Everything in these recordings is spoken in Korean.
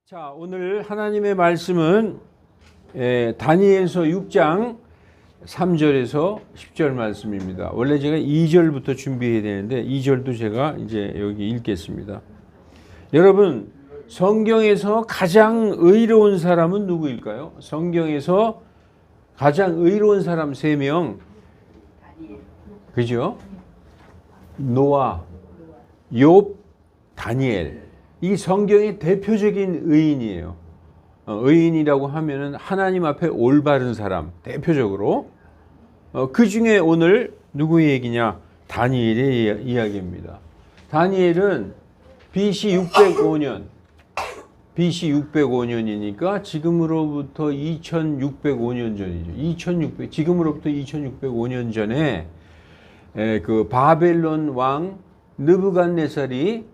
자, 오늘 하나님의 말씀은 다니엘서 6장 3절에서 10절 말씀입니다. 원래 제가 2절부터 준비해야 되는데 2절도 제가 이제 여기 읽겠습니다. 여러분, 성경에서 가장 의로운 사람은 누구일까요? 성경에서 가장 의로운 사람 3명. 그죠? 노아, 욥, 다니엘. 이 성경의 대표적인 의인이에요. 의인이라고 하면은 하나님 앞에 올바른 사람, 대표적으로. 그 중에 오늘 누구의 얘기냐? 다니엘의 이야기입니다. 다니엘은 BC 605년이니까 지금으로부터 2605년 전이죠. 지금으로부터 2605년 전에 그 바벨론 왕 느부갓네살이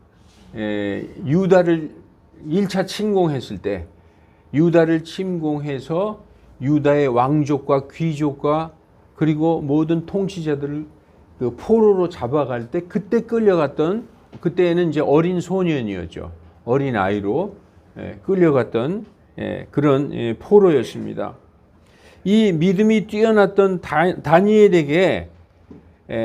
유다를 1차 침공했을 때, 유다를 침공해서 유다의 왕족과 귀족과 그리고 모든 통치자들을 그 포로로 잡아갈 때, 그때 끌려갔던, 그때는 이제 어린 소년이었죠. 어린 아이로 끌려갔던 그런 포로였습니다. 이 믿음이 뛰어났던 다니엘에게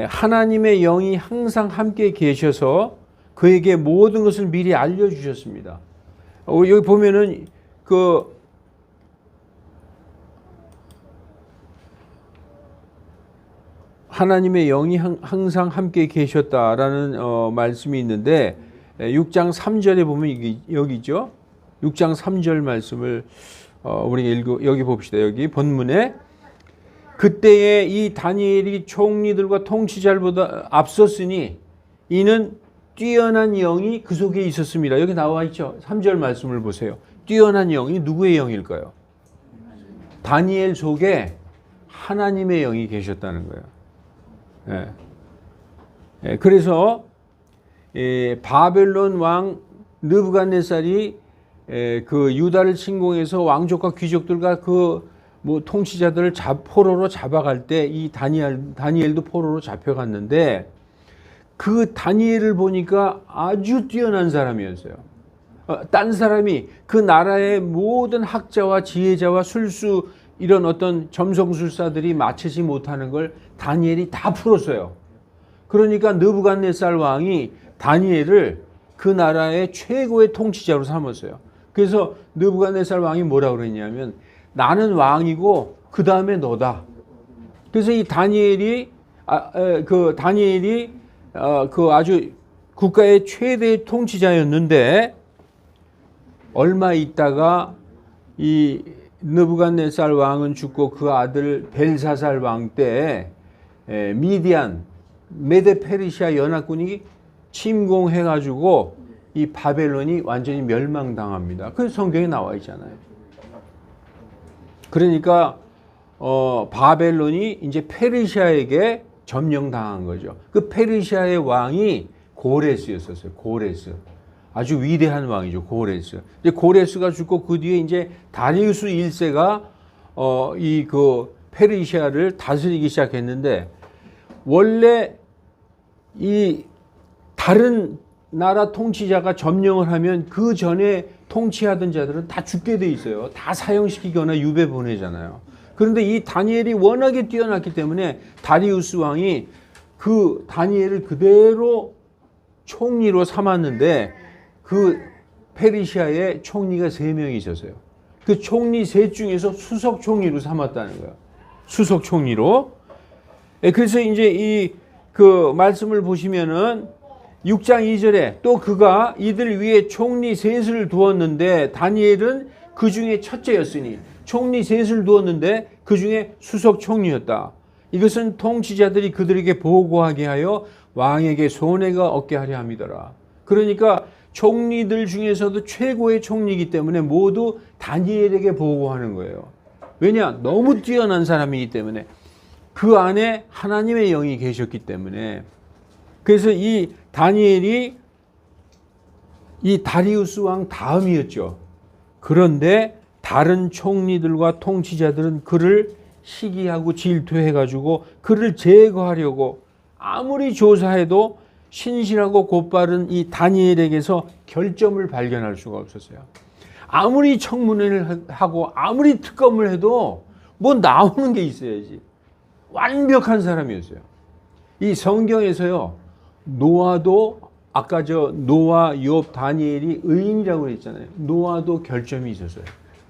하나님의 영이 항상 함께 계셔서 그에게 모든 것을 미리 알려주셨습니다. 여기 보면은 그 하나님의 영이 항상 함께 계셨다라는 말씀이 있는데 6장 3절에 보면 여기죠. 6장 3절 말씀을 우리가 여기 봅시다. 여기 본문에 그때에 이 다니엘이 총리들과 통치자들보다 앞섰으니 이는 뛰어난 영이 그 속에 있었습니다. 여기 나와 있죠. 3절 말씀을 보세요. 뛰어난 영이 누구의 영일까요? 다니엘 속에 하나님의 영이 계셨다는 거예요. 그래서 바벨론 왕 느부갓네살이 그 유다를 침공해서 왕족과 귀족들과 그 뭐 통치자들을 포로로 잡아갈 때 이 다니엘도 포로로 잡혀갔는데 그 다니엘을 보니까 아주 뛰어난 사람이었어요. 딴 사람이 그 나라의 모든 학자와 지혜자와 술수 이런 어떤 점성술사들이 맞추지 못하는 걸 다니엘이 다 풀었어요. 그러니까 느부갓네살 왕이 다니엘을 그 나라의 최고의 통치자로 삼았어요. 그래서 느부갓네살 왕이 뭐라고 그랬냐면 나는 왕이고 그 다음에 너다. 그래서 이 다니엘이 그 아주 국가의 최대 통치자였는데 얼마 있다가 이 느부갓네살 왕은 죽고 그 아들 벨사살 왕 때 미디안 메데 페르시아 연합군이 침공해가지고 이 바벨론이 완전히 멸망당합니다. 그 성경에 나와 있잖아요. 그러니까 바벨론이 이제 페르시아에게 점령당한 거죠. 그 페르시아의 왕이 고레스였었어요. 고레스. 아주 위대한 왕이죠. 고레스. 이제 고레스가 죽고 그 뒤에 이제 다리우스 1세가 이 그 페르시아를 다스리기 시작했는데 원래 이 다른 나라 통치자가 점령을 하면 그 전에 통치하던 자들은 다 죽게 돼 있어요. 다 사형시키거나 유배 보내잖아요. 그런데 이 다니엘이 워낙에 뛰어났기 때문에 다리우스 왕이 그 다니엘을 그대로 총리로 삼았는데 그 페르시아에 총리가 3명이 있었어요. 그 총리 셋 중에서 수석 총리로 삼았다는 거예요. 수석 총리로. 그래서 이제 이 그 말씀을 보시면은 6장 2절에 또 그가 이들 위에 총리 셋을 두었는데 다니엘은 그 중에 첫째였으니 총리 셋을 두었는데 그 중에 수석 총리였다. 이것은 통치자들이 그들에게 보고하게 하여 왕에게 손해가 없게 하려 함이더라. 그러니까 총리들 중에서도 최고의 총리이기 때문에 모두 다니엘에게 보고하는 거예요. 왜냐? 너무 뛰어난 사람이기 때문에 그 안에 하나님의 영이 계셨기 때문에. 그래서 이 다니엘이 이 다리우스 왕 다음이었죠. 그런데 다른 총리들과 통치자들은 그를 시기하고 질투해가지고 그를 제거하려고 아무리 조사해도 신실하고 곧바른 이 다니엘에게서 결점을 발견할 수가 없었어요. 아무리 청문회를 하고 아무리 특검을 해도 뭐 나오는 게 있어야지. 완벽한 사람이었어요. 이 성경에서요, 노아도 아까 노아, 욥, 다니엘이 의인이라고 했잖아요. 노아도 결점이 있었어요.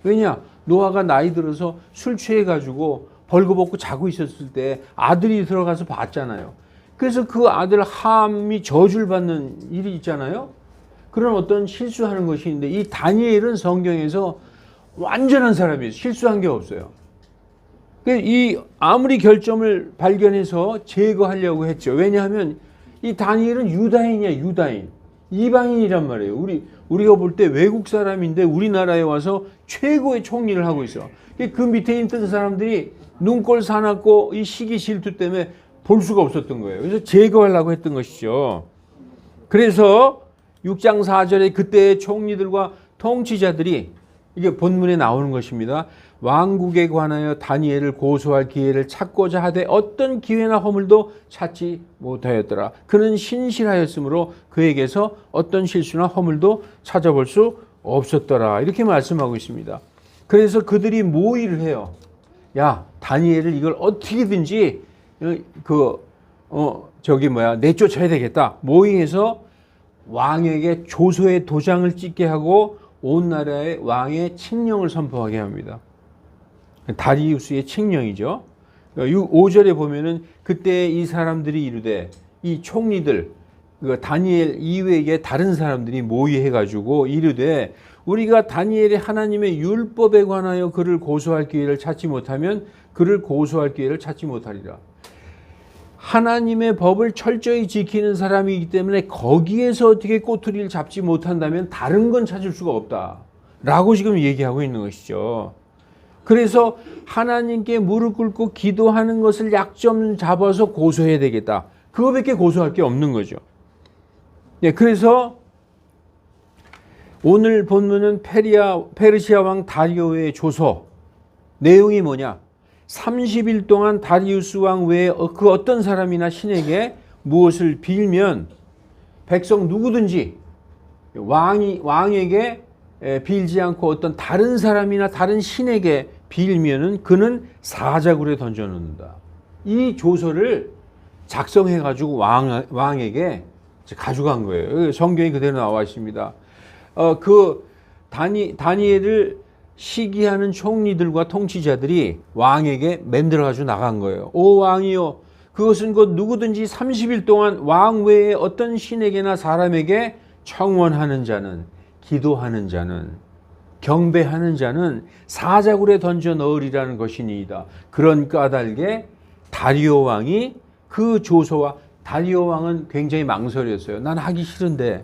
왜냐? 노아가 나이 들어서 술 취해가지고 벌거벗고 자고 있었을 때 아들이 들어가서 봤잖아요. 그래서 그 아들 함이 저주를 받는 일이 있잖아요. 그런 어떤 실수하는 것이 있는데 이 다니엘은 성경에서 완전한 사람이에요. 실수한 게 없어요. 이 아무리 결점을 발견해서 제거하려고 했죠. 왜냐하면 이 다니엘은 유다인이야, 유다인. 이방인이란 말이에요. 우리가 볼 때 외국 사람인데 우리나라에 와서 최고의 총리를 하고 있어. 그 밑에 있던 사람들이 눈꼴 사납고 이 시기 질투 때문에 볼 수가 없었던 거예요. 그래서 제거하려고 했던 것이죠. 그래서 6장 4절에 그때의 총리들과 통치자들이 이게 본문에 나오는 것입니다. 왕국에 관하여 다니엘을 고소할 기회를 찾고자 하되 어떤 기회나 허물도 찾지 못하였더라. 그는 신실하였으므로 그에게서 어떤 실수나 허물도 찾아볼 수 없었더라. 이렇게 말씀하고 있습니다. 그래서 그들이 모의를 해요. 야, 다니엘을 이걸 어떻게든지 내쫓아야 되겠다. 모의해서 왕에게 조서의 도장을 찍게 하고 온 나라의 왕의 칙령을 선포하게 합니다. 다리우스의 칙령이죠. 5절에 보면은 그때 이 사람들이 이르되 이 총리들 다니엘 이외에 다른 사람들이 모의해가지고 이르되 우리가 다니엘이 하나님의 율법에 관하여 그를 고소할 기회를 찾지 못하면 그를 고소할 기회를 찾지 못하리라. 하나님의 법을 철저히 지키는 사람이기 때문에 거기에서 어떻게 꼬투리를 잡지 못한다면 다른 건 찾을 수가 없다 라고 지금 얘기하고 있는 것이죠. 그래서 하나님께 무릎 꿇고 기도하는 것을 약점 잡아서 고소해야 되겠다. 그거밖에 고소할 게 없는 거죠. 네, 그래서 오늘 본문은 페르시아 왕 다리오의 조서 내용이 뭐냐? 30일 동안 다리우스 왕 외에 그 어떤 사람이나 신에게 무엇을 빌면 백성 누구든지 왕에게 빌지 않고 어떤 다른 사람이나 다른 신에게 빌면은 그는 사자굴에 던져놓는다. 이 조서를 작성해가지고 왕에게 가져간 거예요. 성경이 그대로 나와 있습니다. 다니엘을 시기하는 총리들과 통치자들이 왕에게 만들어가지고 나간 거예요. 오 왕이요, 그것은 곧 누구든지 30일 동안 왕 외에 어떤 신에게나 사람에게 청원하는 자는, 기도하는 자는, 경배하는 자는 사자굴에 던져 넣으리라는 것이니이다. 그런 까닭에 다리오 왕이 그 조서와, 다리오 왕은 굉장히 망설였어요. 난 하기 싫은데,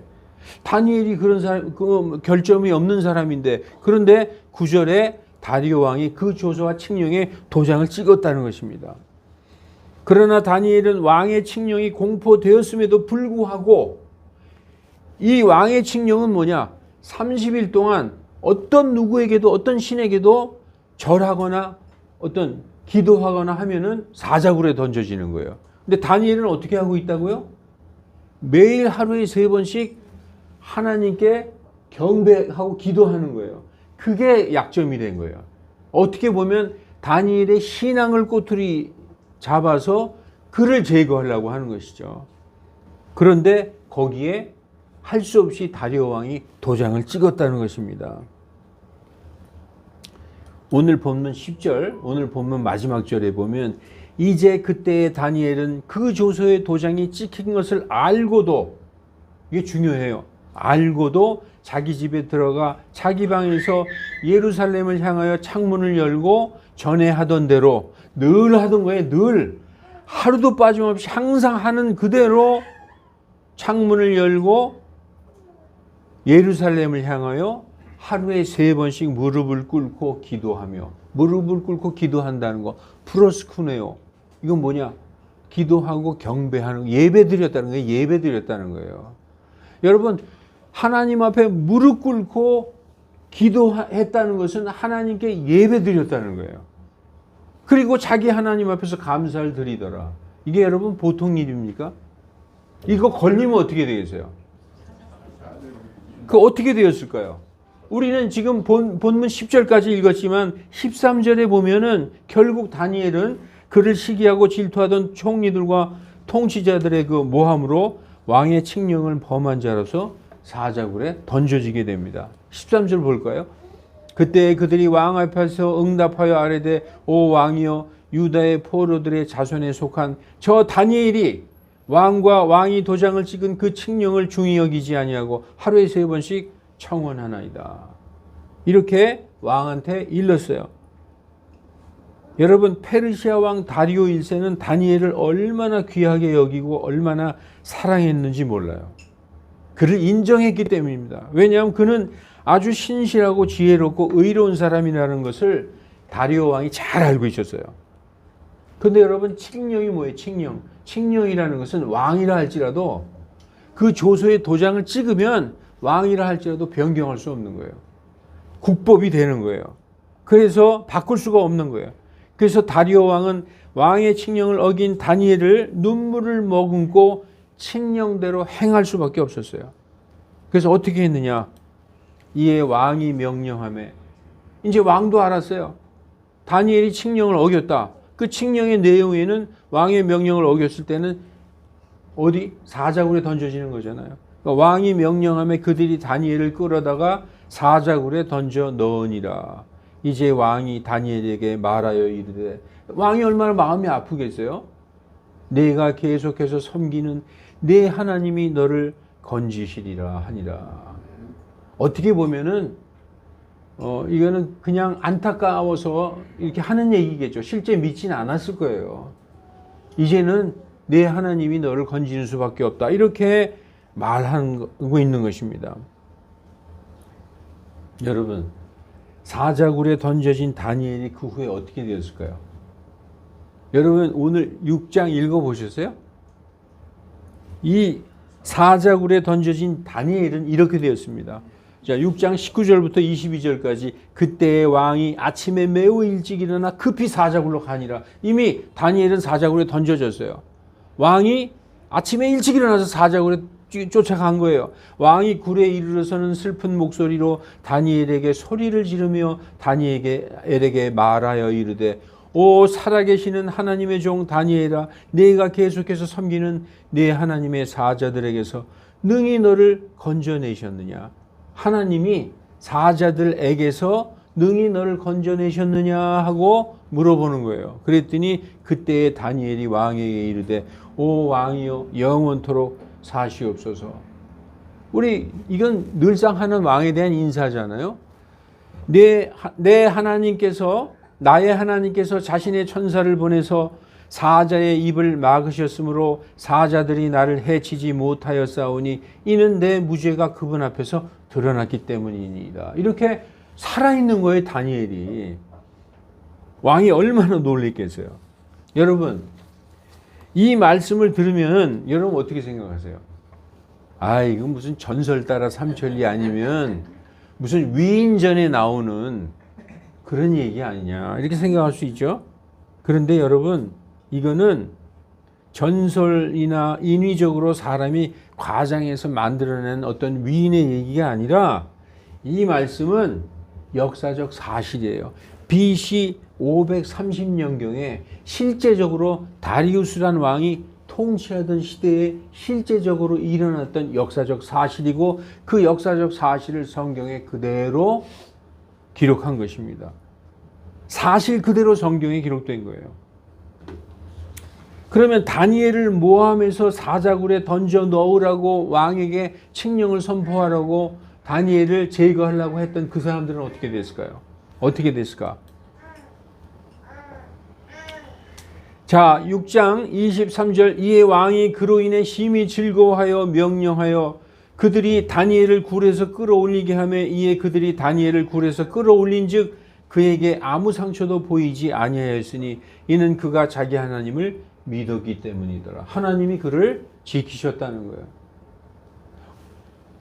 다니엘이 그런 사람, 결점이 없는 사람인데, 그런데 9절에 다리오 왕이 그 조서와 칙령에 도장을 찍었다는 것입니다. 그러나 다니엘은 왕의 칙령이 공포되었음에도 불구하고 이 왕의 칙령은 뭐냐? 30일 동안 어떤 누구에게도, 어떤 신에게도 절하거나 어떤 기도하거나 하면은 사자굴에 던져지는 거예요. 근데 다니엘은 어떻게 하고 있다고요? 매일 하루에 3번씩 하나님께 경배하고 기도하는 거예요. 그게 약점이 된 거예요. 어떻게 보면 다니엘의 신앙을 꼬투리 잡아서 그를 제거하려고 하는 것이죠. 그런데 거기에 할 수 없이 다리오 왕이 도장을 찍었다는 것입니다. 오늘 본문 10절, 오늘 본문 마지막 절에 보면 이제 그때의 다니엘은 그 조서의 도장이 찍힌 것을 알고도, 이게 중요해요. 알고도 자기 집에 들어가 자기 방에서 예루살렘을 향하여 창문을 열고 전에 하던 대로 늘 하던 거예요. 늘 하루도 빠짐없이 항상 하는 그대로 창문을 열고 예루살렘을 향하여 하루에 3번씩 무릎을 꿇고 기도하며, 무릎을 꿇고 기도한다는 거 프로스쿠네요. 이건 뭐냐? 기도하고 경배하는, 예배 드렸다는 거예요. 예배 드렸다는 거예요. 여러분, 하나님 앞에 무릎 꿇고 기도했다는 것은 하나님께 예배 드렸다는 거예요. 그리고 자기 하나님 앞에서 감사를 드리더라. 이게 여러분 보통 일입니까? 이거 걸리면 어떻게 되겠어요? 그 어떻게 되었을까요? 우리는 지금 본문 10절까지 읽었지만 13절에 보면은 결국 다니엘은 그를 시기하고 질투하던 총리들과 통치자들의 그 모함으로 왕의 칙령을 범한 자로서 사자굴에 던져지게 됩니다. 13절 볼까요? 그때 그들이 왕 앞에서 응답하여 아뢰되 오 왕이여 유다의 포로들의 자손에 속한 저 다니엘이 왕과 왕이 도장을 찍은 그 칙령을 중히 여기지 아니하고 하루에 3번씩 청원하나이다. 이렇게 왕한테 일렀어요. 여러분, 페르시아 왕 다리오 1세는 다니엘을 얼마나 귀하게 여기고 얼마나 사랑했는지 몰라요. 그를 인정했기 때문입니다. 왜냐하면 그는 아주 신실하고 지혜롭고 의로운 사람이라는 것을 다리오 왕이 잘 알고 있었어요. 근데 여러분, 칙령이 뭐예요? 칙령. 칙령이라는 것은 왕이라 할지라도 그 조서에 도장을 찍으면 왕이라 할지라도 변경할 수 없는 거예요. 국법이 되는 거예요. 그래서 바꿀 수가 없는 거예요. 그래서 다리오 왕은 왕의 칙령을 어긴 다니엘을 눈물을 머금고 칙령대로 행할 수밖에 없었어요. 그래서 어떻게 했느냐? 이에 왕이 명령하매, 이제 왕도 알았어요. 다니엘이 칙령을 어겼다. 그 칙령의 내용에는 왕의 명령을 어겼을 때는 어디? 사자굴에 던져지는 거잖아요. 그러니까 왕이 명령하매 그들이 다니엘을 끌어다가 사자굴에 던져 넣으니라. 이제 왕이 다니엘에게 말하여 이르되, 왕이 얼마나 마음이 아프겠어요? 내가 계속해서 섬기는 내 하나님이 너를 건지시리라 하니라. 어떻게 보면은 이거는 그냥 안타까워서 이렇게 하는 얘기겠죠. 실제 믿지는 않았을 거예요. 이제는 내 하나님이 너를 건지는 수밖에 없다. 이렇게 말하고 있는 것입니다. 여러분, 사자굴에 던져진 다니엘이 그 후에 어떻게 되었을까요? 여러분, 오늘 6장 읽어보셨어요? 이 사자굴에 던져진 다니엘은 이렇게 되었습니다. 자, 6장 19절부터 22절까지 그때의 왕이 아침에 매우 일찍 일어나 급히 사자굴로 가니라. 이미 다니엘은 사자굴에 던져졌어요. 왕이 아침에 일찍 일어나서 사자굴에 쫓아간 거예요. 왕이 굴에 이르러서는 슬픈 목소리로 다니엘에게 소리를 지르며 다니엘에게 말하여 이르되 오 살아계시는 하나님의 종 다니엘아, 네가 계속해서 섬기는 네 하나님의 사자들에게서 능히 너를 건져내셨느냐? 하나님이 사자들에게서 능히 너를 건져내셨느냐 하고 물어보는 거예요. 그랬더니 그때에 다니엘이 왕에게 이르되 오 왕이여 영원토록 사시옵소서. 우리 이건 늘상 하는 왕에 대한 인사잖아요. 내 하나님께서, 나의 하나님께서 자신의 천사를 보내서 사자의 입을 막으셨으므로 사자들이 나를 해치지 못하였사오니 이는 내 무죄가 그분 앞에서 드러났기 때문이니이다. 이렇게 살아있는 거예요. 다니엘이. 왕이 얼마나 놀랬겠어요. 여러분, 이 말씀을 들으면 여러분 어떻게 생각하세요? 아, 이건 무슨 전설 따라 삼천리 아니면 무슨 위인전에 나오는 그런 얘기 아니냐 이렇게 생각할 수 있죠. 그런데 여러분, 이거는 전설이나 인위적으로 사람이 과장해서 만들어낸 어떤 위인의 얘기가 아니라 이 말씀은 역사적 사실이에요. BC 530년경에 실제적으로 다리우스라는 왕이 통치하던 시대에 실제적으로 일어났던 역사적 사실이고 그 역사적 사실을 성경에 그대로 기록한 것입니다. 사실 그대로 성경에 기록된 거예요. 그러면 다니엘을 모함해서 사자굴에 던져 넣으라고 왕에게 칙령을 선포하라고 다니엘을 제거하려고 했던 그 사람들은 어떻게 됐을까요? 어떻게 됐을까? 자, 6장 23절 이에 왕이 그로 인해 심히 즐거워하여 명령하여 그들이 다니엘을 굴에서 끌어올리게 하며 이에 그들이 다니엘을 굴에서 끌어올린 즉 그에게 아무 상처도 보이지 아니하였으니 이는 그가 자기 하나님을 믿었기 때문이더라. 하나님이 그를 지키셨다는 거예요.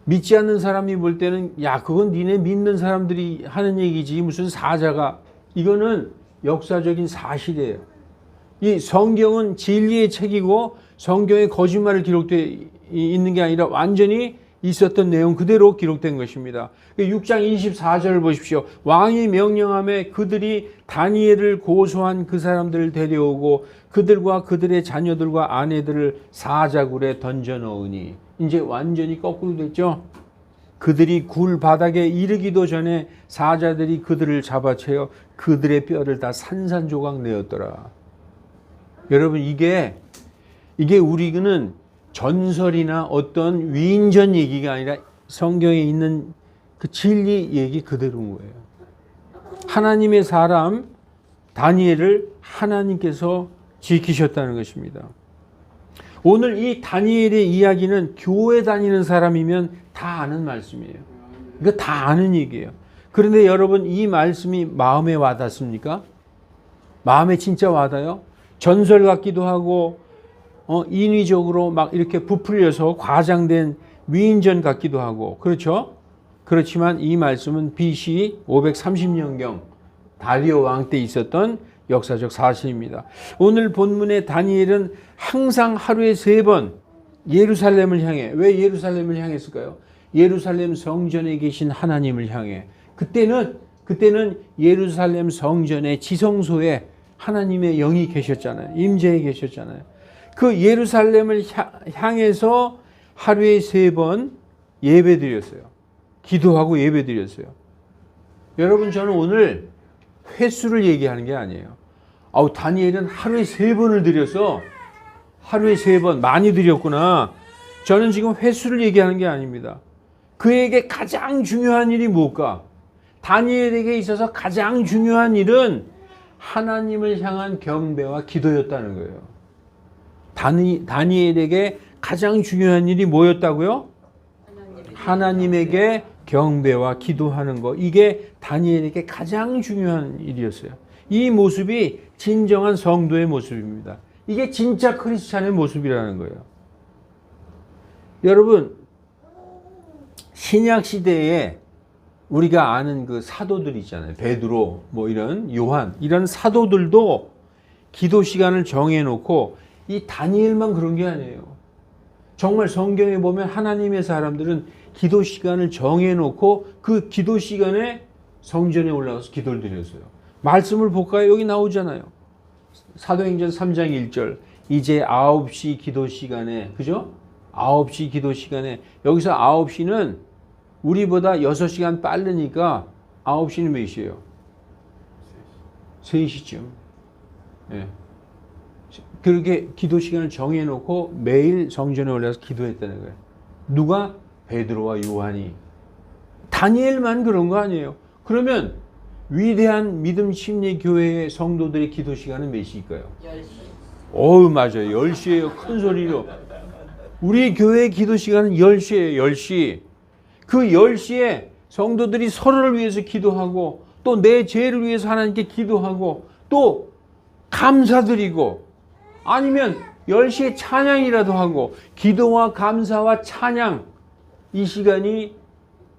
믿지 않는 사람이 볼 때는 야 그건 니네 믿는 사람들이 하는 얘기지 무슨 사자가. 이거는 역사적인 사실이에요. 이 성경은 진리의 책이고 성경에 거짓말을 기록되어 있는 게 아니라 완전히 있었던 내용 그대로 기록된 것입니다. 6장 24절을 보십시오. 왕이 명령함에 그들이 다니엘을 고소한 그 사람들을 데려오고 그들과 그들의 자녀들과 아내들을 사자굴에 던져 넣으니, 이제 완전히 거꾸로 됐죠. 그들이 굴 바닥에 이르기도 전에 사자들이 그들을 잡아채어 그들의 뼈를 다 산산조각 내었더라. 여러분, 이게 우리는 전설이나 어떤 위인전 얘기가 아니라 성경에 있는 그 진리 얘기 그대로인 거예요. 하나님의 사람 다니엘을 하나님께서 지키셨다는 것입니다. 오늘 이 다니엘의 이야기는 교회 다니는 사람이면 다 아는 말씀이에요. 이거 다 아는 얘기예요. 그런데 여러분, 이 말씀이 마음에 와닿습니까? 마음에 진짜 와닿아요? 전설 같기도 하고 인위적으로 막 이렇게 부풀려서 과장된 위인전 같기도 하고, 그렇죠? 그렇지만 이 말씀은 BC 530년경 다리오 왕 때 있었던 역사적 사실입니다. 오늘 본문의 다니엘은 항상 하루에 3번 예루살렘을 향해, 왜 예루살렘을 향했을까요? 예루살렘 성전에 계신 하나님을 향해. 그때는 예루살렘 성전의 지성소에 하나님의 영이 계셨잖아요. 임재에 계셨잖아요. 그 예루살렘을 향해서 하루에 3번 예배드렸어요. 기도하고 예배드렸어요. 여러분, 저는 오늘 횟수를 얘기하는 게 아니에요. 다니엘은 하루에 3번을 드려서 하루에 3번 많이 드렸구나. 저는 지금 횟수를 얘기하는 게 아닙니다. 그에게 가장 중요한 일이 뭘까? 다니엘에게 있어서 가장 중요한 일은 하나님을 향한 경배와 기도였다는 거예요. 다니엘에게 가장 중요한 일이 뭐였다고요? 하나님에게 경배와 기도하는 것. 이게 다니엘에게 가장 중요한 일이었어요. 이 모습이 진정한 성도의 모습입니다. 이게 진짜 크리스찬의 모습이라는 거예요. 여러분, 신약 시대에 우리가 아는 그 사도들 있잖아요. 베드로, 이런 요한, 이런 사도들도 기도 시간을 정해놓고, 이 다니엘만 그런 게 아니에요. 정말 성경에 보면 하나님의 사람들은 기도 시간을 정해놓고 그 기도 시간에 성전에 올라가서 기도를 드렸어요. 말씀을 볼까요? 여기 나오잖아요. 사도행전 3장 1절. 이제 9시 기도 시간에, 그죠? 9시 기도 시간에, 여기서 9시는 우리보다 6시간 빠르니까 9시는 몇 시예요? 3시쯤. 예. 그렇게 기도 시간을 정해놓고 매일 성전에 올라가서 기도했다는 거예요. 누가? 베드로와 요한이. 다니엘만 그런 거 아니에요. 그러면 위대한 믿음 심리 교회의 성도들의 기도 시간은 몇 시일까요? 10시. 맞아요. 10시예요. 큰 소리로. 우리 교회의 기도 시간은 10시예요. 10시. 그 10시에 성도들이 서로를 위해서 기도하고, 또 내 죄를 위해서 하나님께 기도하고, 또 감사드리고, 아니면 10시에 찬양이라도 하고, 기도와 감사와 찬양, 이 시간이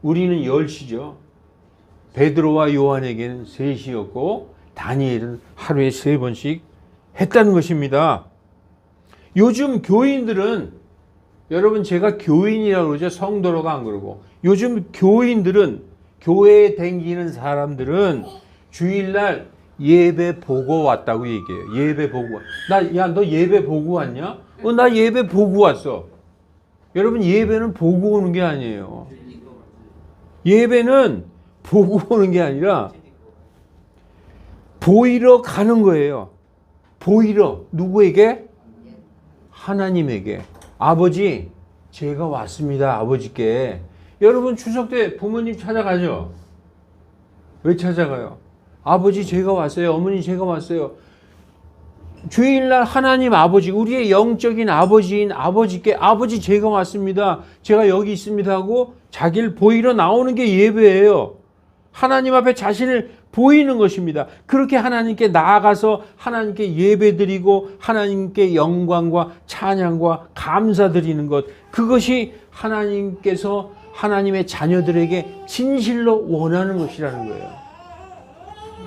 우리는 10시죠. 베드로와 요한에게는 3시였고 다니엘은 하루에 3번씩 했다는 것입니다. 요즘 교인들은, 여러분, 제가 교인이라고 그러죠. 성도로가 안 그러고, 요즘 교인들은, 교회에 댕기는 사람들은 주일날 예배 보고 왔다고 얘기해요. 예배 보고. 너 예배 보고 왔냐? 나 예배 보고 왔어. 여러분, 예배는 보고 오는 게 아니에요. 예배는 보고 오는 게 아니라 보이러 가는 거예요. 보이러. 누구에게? 하나님에게. 아버지, 제가 왔습니다. 아버지께. 여러분, 추석 때 부모님 찾아가죠? 왜 찾아가요? 아버지, 제가 왔어요. 어머니, 제가 왔어요. 주일날 하나님 아버지, 우리의 영적인 아버지인 아버지께, 아버지, 제가 왔습니다. 제가 여기 있습니다 하고 자기를 보이러 나오는 게 예배예요. 하나님 앞에 자신을 보이는 것입니다. 그렇게 하나님께 나아가서 하나님께 예배드리고 하나님께 영광과 찬양과 감사드리는 것, 그것이 하나님께서 하나님의 자녀들에게 진실로 원하는 것이라는 거예요.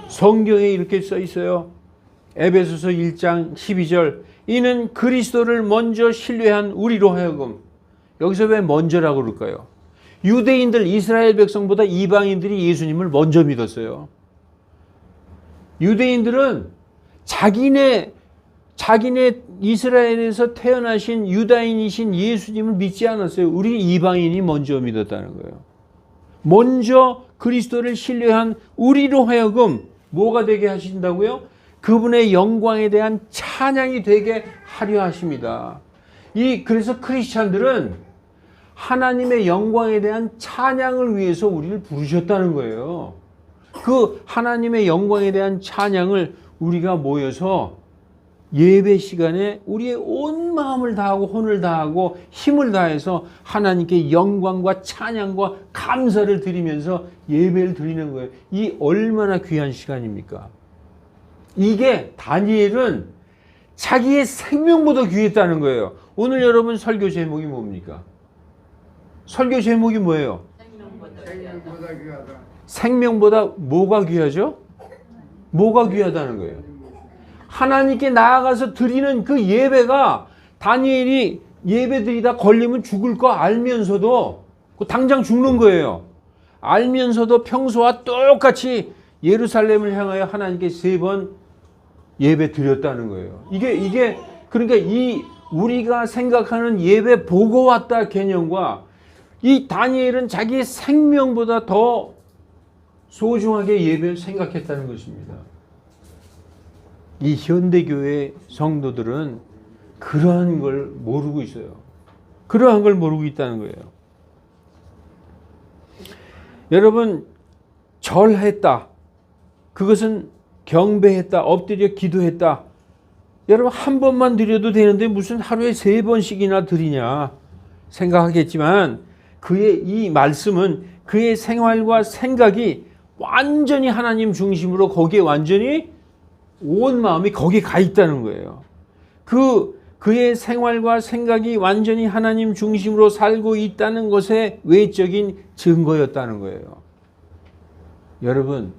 성경에 이렇게 써 있어요. 에베소서 1장 12절. 이는 그리스도를 먼저 신뢰한 우리로 하여금 여기서 왜 먼저라고 그럴까요? 유대인들, 이스라엘 백성보다 이방인들이 예수님을 먼저 믿었어요. 유대인들은 자기네 이스라엘에서 태어나신 유다인이신 예수님을 믿지 않았어요. 우리 이방인이 먼저 믿었다는 거예요. 먼저 그리스도를 신뢰한 우리로 하여금 뭐가 되게 하신다고요? 그분의 영광에 대한 찬양이 되게 하려 하십니다. 그래서 크리스찬들은 하나님의 영광에 대한 찬양을 위해서 우리를 부르셨다는 거예요. 그 하나님의 영광에 대한 찬양을 우리가 모여서 예배 시간에 우리의 온 마음을 다하고 혼을 다하고 힘을 다해서 하나님께 영광과 찬양과 감사를 드리면서 예배를 드리는 거예요. 이 얼마나 귀한 시간입니까? 이게 다니엘은 자기의 생명보다 귀했다는 거예요. 오늘 여러분 설교 제목이 뭡니까? 설교 제목이 뭐예요? 생명보다 귀하다. 생명보다 뭐가 귀하죠? 뭐가 귀하다는 거예요. 하나님께 나아가서 드리는 그 예배가 다니엘이 예배드리다 걸리면 죽을 거 알면서도 당장 죽는 거예요. 알면서도 평소와 똑같이 예루살렘을 향하여 하나님께 3번 예배 드렸다는 거예요. 이게 그러니까 우리가 생각하는 예배 보고 왔다 개념과 이 다니엘은 자기의 생명보다 더 소중하게 예배를 생각했다는 것입니다. 이 현대교회 성도들은 그러한 걸 모르고 있어요. 그러한 걸 모르고 있다는 거예요. 여러분, 절했다. 그것은 경배했다. 엎드려 기도했다. 여러분, 한 번만 드려도 되는데 무슨 하루에 3번씩이나 드리냐 생각하겠지만 그의 이 말씀은 그의 생활과 생각이 완전히 하나님 중심으로 거기에 완전히 온 마음이 거기에 가 있다는 거예요. 그의 생활과 생각이 완전히 하나님 중심으로 살고 있다는 것의 외적인 증거였다는 거예요. 여러분,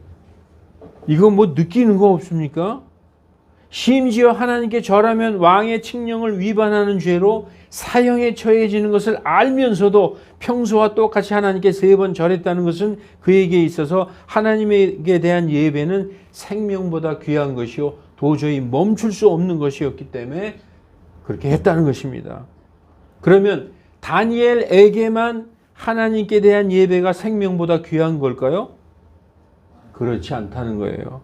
이거 뭐 느끼는 거 없습니까? 심지어 하나님께 절하면 왕의 칙령을 위반하는 죄로 사형에 처해지는 것을 알면서도 평소와 똑같이 하나님께 3번 절했다는 것은 그에게 있어서 하나님에게 대한 예배는 생명보다 귀한 것이요 도저히 멈출 수 없는 것이었기 때문에 그렇게 했다는 것입니다. 그러면 다니엘에게만 하나님께 대한 예배가 생명보다 귀한 걸까요? 그렇지 않다는 거예요.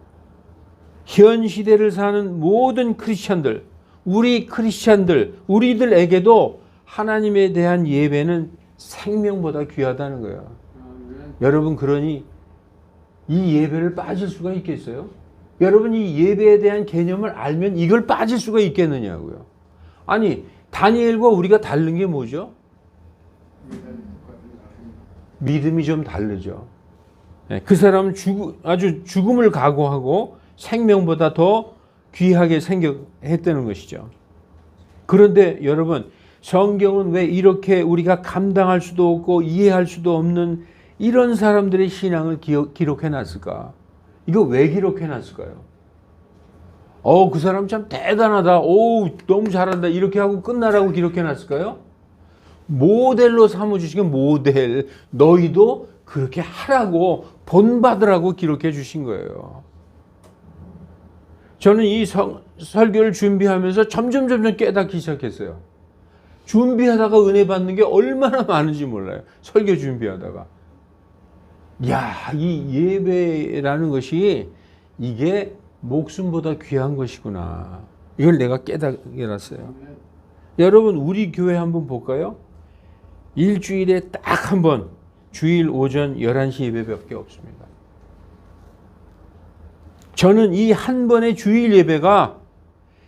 현 시대를 사는 모든 크리스찬들, 우리들에게도 하나님에 대한 예배는 생명보다 귀하다는 거예요. 여러분, 그러니 이 예배를 빠질 수가 있겠어요? 여러분, 이 예배에 대한 개념을 알면 이걸 빠질 수가 있겠느냐고요. 아니, 다니엘과 우리가 다른 게 뭐죠? 믿음이 좀 다르죠. 그 사람은 아주 죽음을 각오하고 생명보다 더 귀하게 생각했다는 것이죠. 그런데 여러분, 성경은 왜 이렇게 우리가 감당할 수도 없고 이해할 수도 없는 이런 사람들의 신앙을 기록해 놨을까? 이거 왜 기록해 놨을까요? 그 사람 참 대단하다. 너무 잘한다. 이렇게 하고 끝나라고 기록해 놨을까요? 모델로 삼아주시긴 모델. 너희도 그렇게 하라고 본받으라고 기록해 주신 거예요. 저는 이 설교를 준비하면서 점점 깨닫기 시작했어요. 준비하다가 은혜 받는 게 얼마나 많은지 몰라요. 설교 준비하다가. 이 예배라는 것이 이게 목숨보다 귀한 것이구나. 이걸 내가 깨닫게 됐어요. 여러분, 우리 교회 한번 볼까요? 일주일에 딱 한 번, 주일 오전 11시 예배밖에 없습니다. 저는 이 한 번의 주일 예배가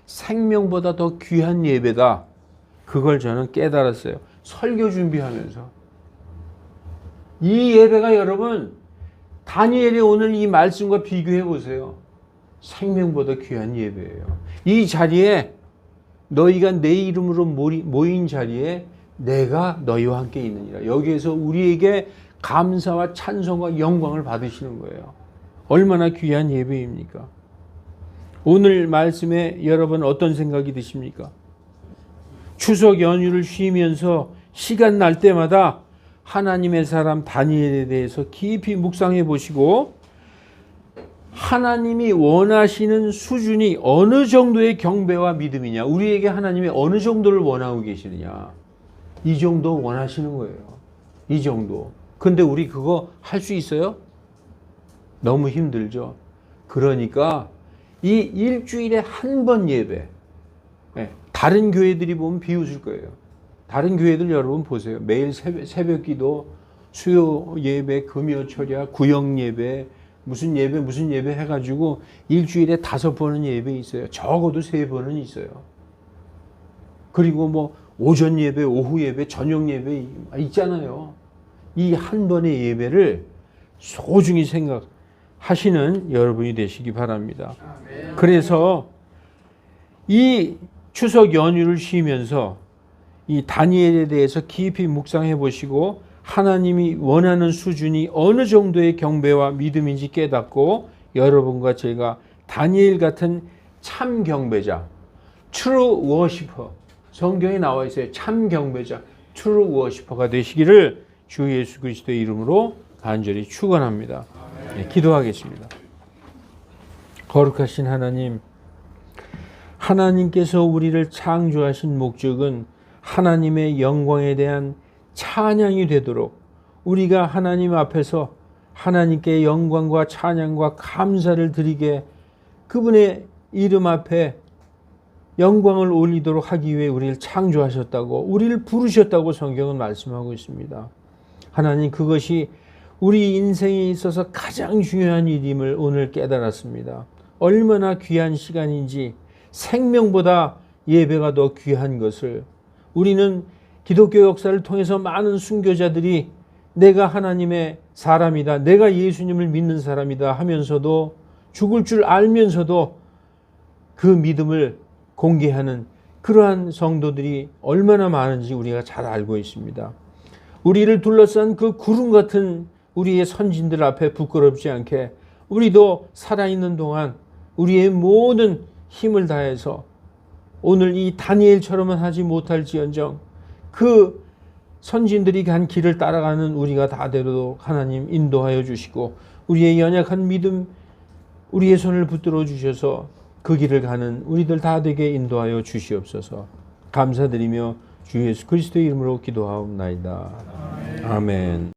생명보다 더 귀한 예배다. 그걸 저는 깨달았어요. 설교 준비하면서. 이 예배가 여러분, 다니엘이 오늘 이 말씀과 비교해 보세요. 생명보다 귀한 예배예요. 이 자리에 너희가 내 이름으로 모인 자리에 내가 너희와 함께 있느니라. 여기에서 우리에게 감사와 찬송과 영광을 받으시는 거예요. 얼마나 귀한 예배입니까? 오늘 말씀에 여러분 어떤 생각이 드십니까? 추석 연휴를 쉬면서 시간 날 때마다 하나님의 사람 다니엘에 대해서 깊이 묵상해 보시고 하나님이 원하시는 수준이 어느 정도의 경배와 믿음이냐, 우리에게 하나님이 어느 정도를 원하고 계시느냐, 이 정도 원하시는 거예요. 이 정도. 근데 우리 그거 할 수 있어요? 너무 힘들죠. 그러니까 이 일주일에 한 번 예배, 다른 교회들이 보면 비웃을 거예요. 다른 교회들 여러분 보세요. 매일 새벽 기도, 수요 예배, 금요 철야, 구역 예배, 무슨 예배 해가지고 일주일에 5번은 예배 있어요. 적어도 3번은 있어요. 그리고 뭐 오전 예배, 오후 예배, 저녁 예배 있잖아요. 이 한 번의 예배를 소중히 생각하시는 여러분이 되시기 바랍니다. 그래서 이 추석 연휴를 쉬면서 이 다니엘에 대해서 깊이 묵상해 보시고 하나님이 원하는 수준이 어느 정도의 경배와 믿음인지 깨닫고 여러분과 제가 다니엘 같은 참 경배자, true worshiper, 성경에 나와 있어요. 참 경배자, true worshiper가 되시기를 주 예수 그리스도의 이름으로 간절히 축원합니다. 네, 기도하겠습니다. 거룩하신 하나님, 하나님께서 우리를 창조하신 목적은 하나님의 영광에 대한 찬양이 되도록 우리가 하나님 앞에서 하나님께 영광과 찬양과 감사를 드리게 그분의 이름 앞에 영광을 올리도록 하기 위해 우리를 창조하셨다고, 우리를 부르셨다고 성경은 말씀하고 있습니다. 하나님, 그것이 우리 인생에 있어서 가장 중요한 일임을 오늘 깨달았습니다. 얼마나 귀한 시간인지, 생명보다 예배가 더 귀한 것을 우리는 기독교 역사를 통해서 많은 순교자들이 내가 하나님의 사람이다, 내가 예수님을 믿는 사람이다 하면서도, 죽을 줄 알면서도 그 믿음을 공개하는 그러한 성도들이 얼마나 많은지 우리가 잘 알고 있습니다. 우리를 둘러싼 그 구름 같은 우리의 선진들 앞에 부끄럽지 않게 우리도 살아있는 동안 우리의 모든 힘을 다해서 오늘 이 다니엘처럼은 하지 못할지언정 그 선진들이 간 길을 따라가는 우리가 다 되도록 하나님 인도하여 주시고, 우리의 연약한 믿음, 우리의 손을 붙들어 주셔서 그 길을 가는 우리들 다 되게 인도하여 주시옵소서. 감사드리며 주 예수 그리스도의 이름으로 기도하옵나이다. 아멘.